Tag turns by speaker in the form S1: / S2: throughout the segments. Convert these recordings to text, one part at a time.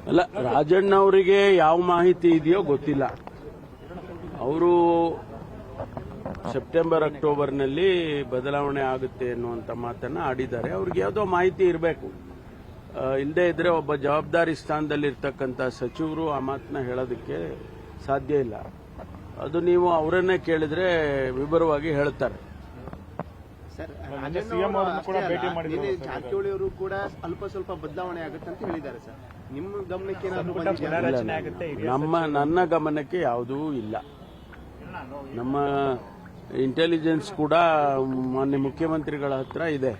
S1: ಅಲ್ಲ, ರಾಜಣ್ಣ ಅವರಿಗೆ ಯಾವ ಮಾಹಿತಿ ಇದೆಯೋ ಗೊತ್ತಿಲ್ಲ. ಅವರು ಸೆಪ್ಟೆಂಬರ್ ಅಕ್ಟೋಬರ್ನಲ್ಲಿ ಬದಲಾವಣೆ ಆಗುತ್ತೆ ಅನ್ನುವಂಥ ಮಾತನ್ನ ಆಡಿದ್ದಾರೆ. ಅವ್ರಿಗೆ ಯಾವುದೋ ಮಾಹಿತಿ ಇರಬೇಕು. ಇಲ್ಲದೇ ಇದ್ರೆ ಒಬ್ಬ ಜವಾಬ್ದಾರಿ ಸ್ಥಾನದಲ್ಲಿರ್ತಕ್ಕಂಥ ಸಚಿವರು ಆ ಮಾತನ್ನ ಹೇಳೋದಕ್ಕೆ ಸಾಧ್ಯ ಇಲ್ಲ. ಅದು ನೀವು ಅವರನ್ನೇ ಕೇಳಿದ್ರೆ ವಿವರವಾಗಿ ಹೇಳ್ತಾರೆ.
S2: ಜಾರಕಿಹೊಳಿ ಅವರು ಕೂಡ ಅಲ್ಪ ಸ್ವಲ್ಪ ಬದಲಾವಣೆ ಆಗುತ್ತೆ ಅಂತ ಹೇಳಿದ್ದಾರೆ ಸರ್. ನಿಮ್ಮ ಗಮನಕ್ಕೆ
S1: ನನ್ನ ಗಮನಕ್ಕೆ ಯಾವುದೂ ಇಲ್ಲ. ನಮ್ಮ ಇಂಟೆಲಿಜೆನ್ಸ್ ಕೂಡ ಮಾನ್ಯ ಮುಖ್ಯಮಂತ್ರಿಗಳ ಹತ್ರ ಇದೆ,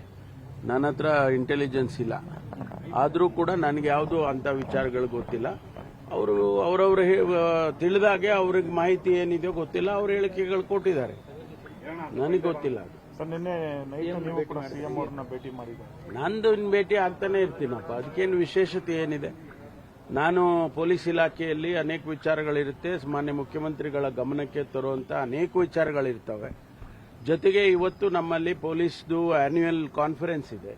S1: ನನ್ನ ಹತ್ರ ಇಂಟೆಲಿಜೆನ್ಸ್ ಇಲ್ಲ. ಆದರೂ ಕೂಡ ನನಗೆ ಯಾವುದು ಅಂತ ವಿಚಾರಗಳು ಗೊತ್ತಿಲ್ಲ. ಅವರು ಅವರವ್ರ ತಿಳಿದಾಗೆ ಅವ್ರಿಗೆ ಮಾಹಿತಿ ಏನಿದೆಯೋ ಗೊತ್ತಿಲ್ಲ. ಅವ್ರ ಹೇಳಿಕೆಗಳು ಕೊಟ್ಟಿದ್ದಾರೆ, ನನಗೆ ಗೊತ್ತಿಲ್ಲ. ನಂದು ಭೇಟಿ ಆಗ್ತಾನೆ ಇರ್ತೀನಪ್ಪ, ಅದಕ್ಕೇನು ವಿಶೇಷತೆ ಏನಿದೆ. ನಾನು ಪೊಲೀಸ್ ಇಲಾಖೆಯಲ್ಲಿ ಅನೇಕ ವಿಚಾರಗಳಿರುತ್ತೆ, ಮಾನ್ಯ ಮುಖ್ಯಮಂತ್ರಿಗಳ ಗಮನಕ್ಕೆ ತರುವಂತ ಅನೇಕ ವಿಚಾರಗಳಿರ್ತವೆ. ಜೊತೆಗೆ ಇವತ್ತು ನಮ್ಮಲ್ಲಿ ಪೊಲೀಸ್ದು ಆನ್ಯುಯಲ್ ಕಾನ್ಫರೆನ್ಸ್ ಇದೆ,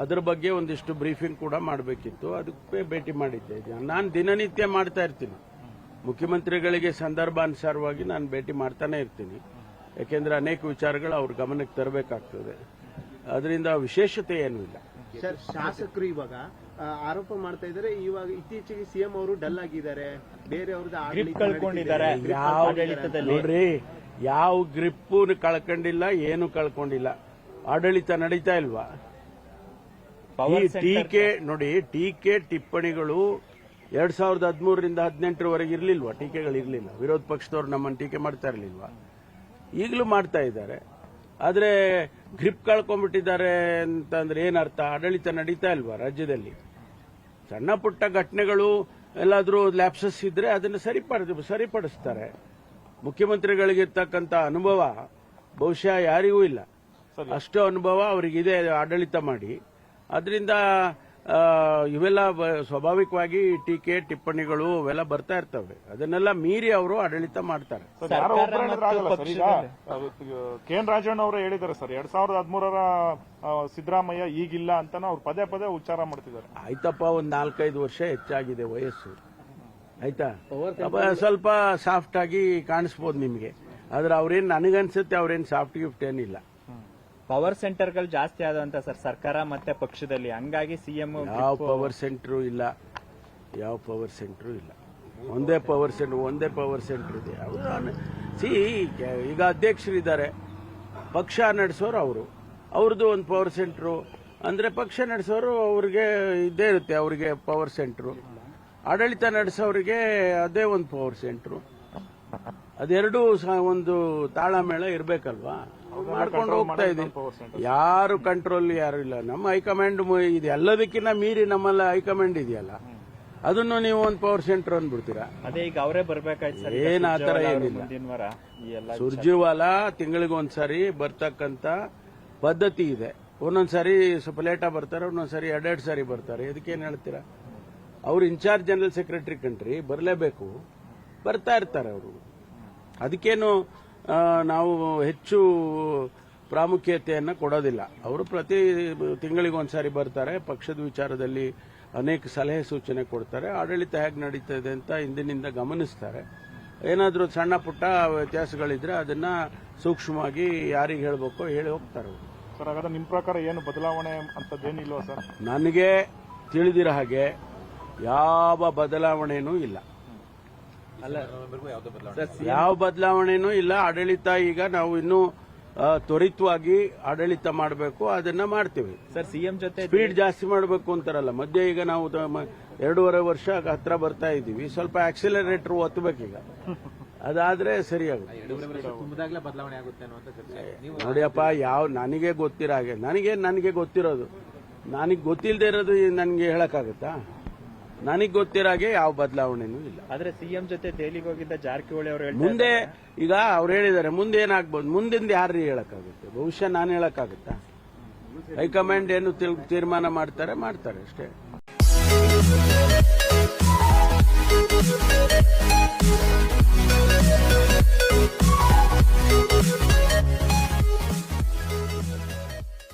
S1: ಅದರ ಬಗ್ಗೆ ಒಂದಿಷ್ಟು ಬ್ರೀಫಿಂಗ್ ಕೂಡ ಮಾಡಬೇಕಿತ್ತು, ಅದಕ್ಕೆ ಭೇಟಿ ಮಾಡಿದ್ದೆ. ನಾನು ದಿನನಿತ್ಯ ಮಾಡ್ತಾ ಇರ್ತೀನಿ, ಮುಖ್ಯಮಂತ್ರಿಗಳಿಗೆ ಸಂದರ್ಭಾನುಸಾರವಾಗಿ ನಾನು ಭೇಟಿ ಮಾಡ್ತಾನೆ ಇರ್ತೀನಿ. ಯಾಕೆಂದ್ರೆ ಅನೇಕ ವಿಚಾರಗಳು ಅವ್ರ ಗಮನಕ್ಕೆ ತರಬೇಕಾಗ್ತದೆ. ಅದರಿಂದ ವಿಶೇಷತೆ ಏನೂ ಇಲ್ಲ.
S2: ಸರ್, ಶಾಸಕರು ಇವಾಗ ಆರೋಪ ಮಾಡ್ತಾ ಇದ್ದಾರೆ, ಇವಾಗ ಇತ್ತೀಚೆಗೆ ಸಿಎಂ ಅವರು ಡಲ್ ಆಗಿದ್ದಾರೆ,
S1: ನೋಡ್ರಿ, ಯಾವ ಗ್ರಿಪ್ಪು ಕಳ್ಕೊಂಡಿಲ್ಲ, ಏನು ಕಳ್ಕೊಂಡಿಲ್ಲ. ಆಡಳಿತ ನಡೀತಾ ಇಲ್ವಾ? ಟೀಕೆ ನೋಡಿ, ಟೀಕೆ ಟಿಪ್ಪಣಿಗಳು 2013ರಿಂದ 2018ರವರೆಗೆ ಇರ್ಲಿಲ್ವಾ? ಟೀಕೆಗಳಿರ್ಲಿಲ್ಲ. ವಿರೋಧ ಪಕ್ಷದವ್ರು ನಮ್ಮನ್ನು ಟೀಕೆ ಮಾಡ್ತಾ ಇರ್ಲಿಲ್ವಾ? ಈಗಲೂ ಮಾಡ್ತಾ ಇದ್ದಾರೆ. ಆದ್ರೆ ಗ್ರಿಪ್ ಕಳ್ಕೊಂಡ್ಬಿಟ್ಟಿದ್ದಾರೆ ಅಂತಂದ್ರೆ ಏನರ್ಥ? ಆಡಳಿತ ನಡೀತಾ ಇಲ್ವಾ ರಾಜ್ಯದಲ್ಲಿ? ಸಣ್ಣ ಪುಟ್ಟ ಘಟನೆಗಳು ಎಲ್ಲಾದ್ರೂ ಲ್ಯಾಪ್ಸಸ್ ಇದ್ರೆ ಅದನ್ನು ಸರಿಪಡಿಸ್ತಾರೆ. ಮುಖ್ಯಮಂತ್ರಿಗಳಿಗಿರ್ತಕ್ಕಂಥ ಅನುಭವ ಬಹುಶಃ ಯಾರಿಗೂ ಇಲ್ಲ, ಅಷ್ಟು ಅನುಭವ ಅವರಿಗಿದೆ ಆಡಳಿತ ಮಾಡಿ. ಅದರಿಂದ ಇವೆಲ್ಲ ಸ್ವಾಭಾವಿಕವಾಗಿ ಟೀಕೆ ಟಿಪ್ಪಣಿಗಳು ಅವೆಲ್ಲ ಬರ್ತಾ ಇರ್ತವೆ. ಅದನ್ನೆಲ್ಲ ಮೀರಿ ಅವರು ಆಡಳಿತ ಮಾಡ್ತಾರೆ.
S3: ಕೆಎನ್ ರಾಜಣ್ಣ ಅವರು ಹೇಳಿದ್ದಾರೆ ಸರ್, 2013ರ ಸಿದ್ದರಾಮಯ್ಯ ಈಗಿಲ್ಲ ಅಂತ ಅವ್ರು ಪದೇ ಪದೇ ಉಚ್ಚಾರ ಮಾಡ್ತಿದ್ದಾರೆ.
S1: ಆಯ್ತಪ್ಪ, ಒಂದ್ 4-5 ವರ್ಷ ಹೆಚ್ಚಾಗಿದೆ ವಯಸ್ಸು, ಆಯ್ತಾ? ಸ್ವಲ್ಪ ಸಾಫ್ಟ್ ಆಗಿ ಕಾಣಿಸ್ಬೋದು ನಿಮ್ಗೆ. ಆದ್ರೆ ಅವ್ರೇನ್, ನನಗನ್ಸುತ್ತೆ ಅವ್ರೇನ್ ಸಾಫ್ಟ್ ಗಿಫ್ಟ್ ಏನಿಲ್ಲ.
S4: ಪವರ್ ಸೆಂಟರ್ಗಳು ಜಾಸ್ತಿ ಆದಂತ ಸರ್ ಸರ್ಕಾರ ಮತ್ತೆ ಪಕ್ಷದಲ್ಲಿ, ಹಂಗಾಗಿ ಸಿಎಂ
S1: ಯಾವ ಪವರ್ ಸೆಂಟರ್ ಇಲ್ಲ, ಯಾವ ಪವರ್ ಸೆಂಟರ್ ಇಲ್ಲ. ಒಂದೇ ಪವರ್ ಸೆಂಟರ್ ಇದೆ. ಈಗ ಅಧ್ಯಕ್ಷರಿದ್ದಾರೆ, ಪಕ್ಷ ನಡೆಸೋರು ಅವ್ರದ್ದು ಒಂದು ಪವರ್ ಸೆಂಟರ್ ಅಂದ್ರೆ, ಪಕ್ಷ ನಡೆಸೋರು ಅವ್ರಿಗೆ ಇದ್ದೇ ಇರುತ್ತೆ, ಅವ್ರಿಗೆ ಪವರ್ ಸೆಂಟರ್. ಆಡಳಿತ ನಡೆಸೋರಿಗೆ ಅದೇ ಒಂದು ಪವರ್ ಸೆಂಟರ್. ಅದೆರಡೂ ಒಂದು ತಾಳಮೇಳ ಇರಬೇಕಲ್ವಾ? ಮಾಡ್ಕೊಂಡು ಹೋಗ್ತಾ ಇದೆ. ಯಾರು ಕಂಟ್ರೋಲ್ ಯಾರು ಇಲ್ಲ. ನಮ್ಮ ಹೈಕಮಾಂಡ್ ಇದೆ, ಎಲ್ಲದಕ್ಕಿಂತ ಮೀರಿ ನಮ್ಮಲ್ಲ ಹೈಕಮಾಂಡ್ ಇದೆಯಲ್ಲ, ಅದನ್ನು ನೀವು ಒಂದು ಪವರ್ ಸೆಂಟರ್ ಅಂದ್ಬಿಡ್ತೀರಾ?
S4: ಅದೇ ಈಗ ಅವರೇ ಬರ್ಬೇಕಾಯ್ತು.
S1: ಏನ್ ಆತರ ಏನಿಲ್ಲ. ಸುರ್ಜಿವಾಲಾ ತಿಂಗಳಿಗೊಂದ್ಸರಿ ಬರ್ತಕ್ಕಂತ ಪದ್ಧತಿ ಇದೆ. ಒಂದೊಂದ್ಸರಿ ಸ್ವಲ್ಪ ಲೇಟಾಗಿ ಬರ್ತಾರೆ, ಒಂದೊಂದ್ಸರಿ 2 ಸಾರಿ ಬರ್ತಾರೆ. ಇದಕ್ಕೇನ್ ಹೇಳ್ತೀರಾ? ಅವ್ರು ಇನ್ಚಾರ್ಜ್ ಜನರಲ್ ಸೆಕ್ರೆಟರಿ ಕಂಟ್ರಿ, ಬರಲೇಬೇಕು, ಬರ್ತಾ ಇರ್ತಾರೆ ಅವರು. ಅದಕ್ಕೇನು ನಾವು ಹೆಚ್ಚು ಪ್ರಾಮುಖ್ಯತೆಯನ್ನು ಕೊಡೋದಿಲ್ಲ. ಅವರು ಪ್ರತಿ ತಿಂಗಳಿಗೊಂದ್ಸಾರಿ ಬರ್ತಾರೆ, ಪಕ್ಷದ ವಿಚಾರದಲ್ಲಿ ಅನೇಕ ಸಲಹೆ ಸೂಚನೆ ಕೊಡ್ತಾರೆ, ಆಡಳಿತ ಹೇಗೆ ನಡೀತದೆ ಅಂತ ಹಿಂದಿನಿಂದ ಗಮನಿಸ್ತಾರೆ. ಏನಾದರೂ ಸಣ್ಣ ಪುಟ್ಟ ವ್ಯತ್ಯಾಸಗಳಿದ್ರೆ ಅದನ್ನ ಸೂಕ್ಷ್ಮವಾಗಿ ಯಾರಿಗೆ ಹೇಳಬೇಕೋ ಹೇಳಿ ಹೋಗ್ತಾರೆ.
S3: ಸರ್, ಹಾಗಾದ್ರೆ ನಿಮ್ಮ ಪ್ರಕಾರ ಏನು ಬದಲಾವಣೆ ಅಂತದ್ದೇನಿಲ್ವಾ ಸರ್?
S1: ನನಗೆ ತಿಳಿದಿರೋ ಹಾಗೆ ಯಾವ ಬದಲಾವಣೆನೂ ಇಲ್ಲ. ಯಾವ ಬದಲಾವಣೆನೂ ಇಲ್ಲ. ಆಡಳಿತ ಈಗ ನಾವು ಇನ್ನೂ ತ್ವರಿತವಾಗಿ ಆಡಳಿತ ಮಾಡಬೇಕು, ಅದನ್ನ ಮಾಡ್ತೀವಿ.
S4: ಸರ್, ಸಿಎಂ ಜೊತೆ
S1: ಸ್ಪೀಡ್ ಜಾಸ್ತಿ ಮಾಡಬೇಕು ಅಂತಾರಲ್ಲ. ಮಧ್ಯೆ ಈಗ ನಾವು 2.5 ವರ್ಷ ಹತ್ರ ಬರ್ತಾ ಇದ್ದೀವಿ, ಸ್ವಲ್ಪ ಆಕ್ಸಿಲರೇಟರ್ ಒತ್ತಬೇಕೀಗ. ಅದಾದ್ರೆ ಸರಿಯಾಗುತ್ತೆ. ನೋಡಿಯಪ್ಪ, ನನಗೆ ಗೊತ್ತಿರೋ ಹಾಗೆ, ನನಗೆ ಗೊತ್ತಿರೋದು, ನನಗೆ ಗೊತ್ತಿಲ್ಲದೆ ಇರೋದು ನನಗೆ ಹೇಳಕ್ಕಾಗತ್ತಾ? ನನಗೆ ಗೊತ್ತಿರಾಗೆ ಯಾವ ಬದಲಾವಣೆನೂ ಇಲ್ಲ.
S4: ಆದ್ರೆ ಸಿಎಂ ಜೊತೆ ದೆಹಲಿಗೆ ಹೋಗಿದ್ದ ಜಾರಕಿಹೊಳಿ ಅವರು
S1: ಮುಂದೆ ಈಗ ಅವ್ರು ಹೇಳಿದ್ದಾರೆ, ಮುಂದೆ ಏನಾಗ್ಬೋದು, ಮುಂದಿಂದ ಯಾರು ಹೇಳಕ್ಕಾಗುತ್ತೆ? ಬಹುಶಃ ನಾನು ಹೇಳಕ್ಕಾಗುತ್ತಾ? ಹೈಕಮಾಂಡ್ ಏನು ತೀರ್ಮಾನ ಮಾಡ್ತಾರೆ ಅಷ್ಟೇ.